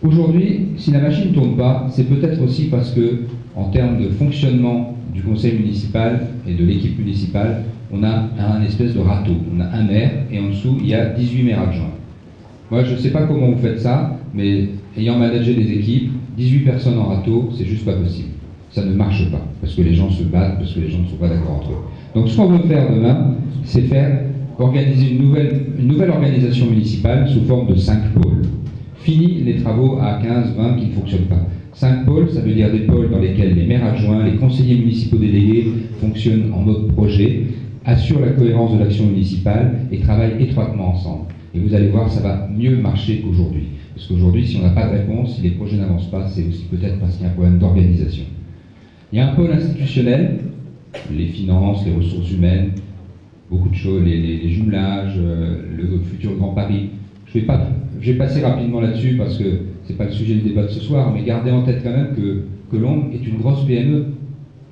Aujourd'hui, si la machine ne tourne pas, c'est peut-être aussi parce que, en termes de fonctionnement du conseil municipal et de l'équipe municipale, on a un espèce de râteau. On a un maire et en dessous, il y a 18 maires adjoints. Moi, je ne sais pas comment vous faites ça, mais ayant managé des équipes, 18 personnes en râteau, c'est juste pas possible. Ça ne marche pas, parce que les gens se battent, parce que les gens ne sont pas d'accord entre eux. Donc ce qu'on veut faire demain, c'est organiser une nouvelle organisation municipale sous forme de 5 pôles. Fini les travaux à 15, 20 qui ne fonctionnent pas. 5 pôles, ça veut dire des pôles dans lesquels les maires adjoints, les conseillers municipaux délégués fonctionnent en mode projet, assurent la cohérence de l'action municipale et travaillent étroitement ensemble. Et vous allez voir, ça va mieux marcher qu'aujourd'hui. Parce qu'aujourd'hui, si on n'a pas de réponse, si les projets n'avancent pas, c'est aussi peut-être parce qu'il y a un problème d'organisation. Il y a un pôle institutionnel, les finances, les ressources humaines, beaucoup de choses, les jumelages, le futur Grand Paris. Je vais passer rapidement là-dessus parce que ce n'est pas le sujet du débat de ce soir, mais gardez en tête quand même que Colombes est une grosse PME,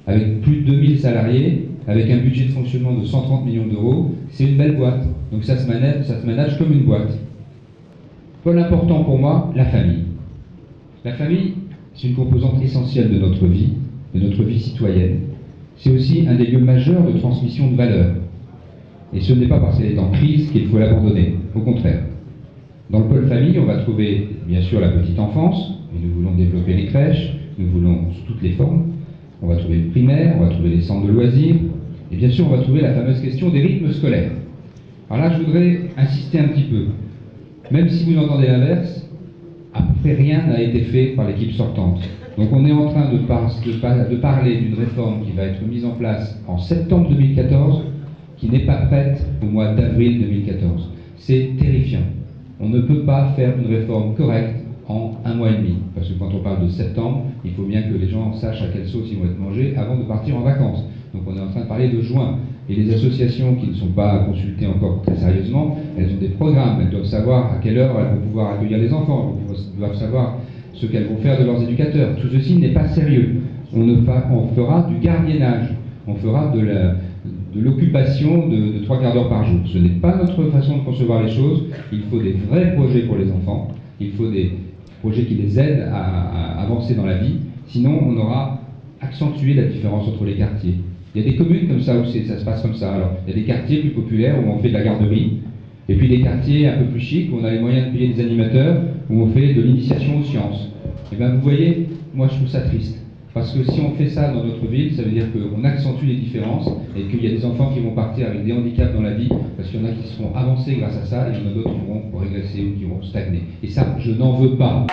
avec plus de 2000 salariés, avec un budget de fonctionnement de 130 millions d'euros. C'est une belle boîte, donc ça se manage comme une boîte. Pôle important pour moi, la famille. La famille, c'est une composante essentielle de notre vie citoyenne. C'est aussi un des lieux majeurs de transmission de valeurs. Et ce n'est pas parce qu'elle est en crise qu'il faut l'abandonner, au contraire. Dans le pôle famille, on va trouver bien sûr la petite enfance, et nous voulons développer les crèches, nous voulons sous toutes les formes. On va trouver le primaire, on va trouver les centres de loisirs, et bien sûr on va trouver la fameuse question des rythmes scolaires. Alors là, je voudrais insister un petit peu. Même si vous entendez l'inverse, à peu près rien n'a été fait par l'équipe sortante. Donc on est en train de parler d'une réforme qui va être mise en place en septembre 2014, qui n'est pas prête au mois d'avril 2014. C'est terrifiant. On ne peut pas faire une réforme correcte en un mois et demi. Parce que quand on parle de septembre, il faut bien que les gens sachent à quelle sauce ils vont être mangés avant de partir en vacances. Donc on est en train de parler de juin. Et les associations qui ne sont pas consultées encore très sérieusement, elles ont des programmes, elles doivent savoir à quelle heure elles vont pouvoir accueillir les enfants, elles doivent savoir ce qu'elles vont faire de leurs éducateurs. Tout ceci n'est pas sérieux. On fera du gardiennage, on fera de l'occupation de 3 quarts d'heure par jour. Ce n'est pas notre façon de concevoir les choses. Il faut des vrais projets pour les enfants, il faut des projets qui les aident à avancer dans la vie, sinon on aura accentué la différence entre les quartiers. Il y a des communes comme ça où ça se passe comme ça. Alors, il y a des quartiers plus populaires où on fait de la garderie, et puis des quartiers un peu plus chics où on a les moyens de payer des animateurs, où on fait de l'initiation aux sciences. Et bien vous voyez, moi je trouve ça triste. Parce que si on fait ça dans notre ville, ça veut dire qu'on accentue les différences et qu'il y a des enfants qui vont partir avec des handicaps dans la vie, parce qu'il y en a qui seront avancés grâce à ça, et il y en a d'autres qui vont régresser ou qui vont stagner. Et ça, je n'en veux pas.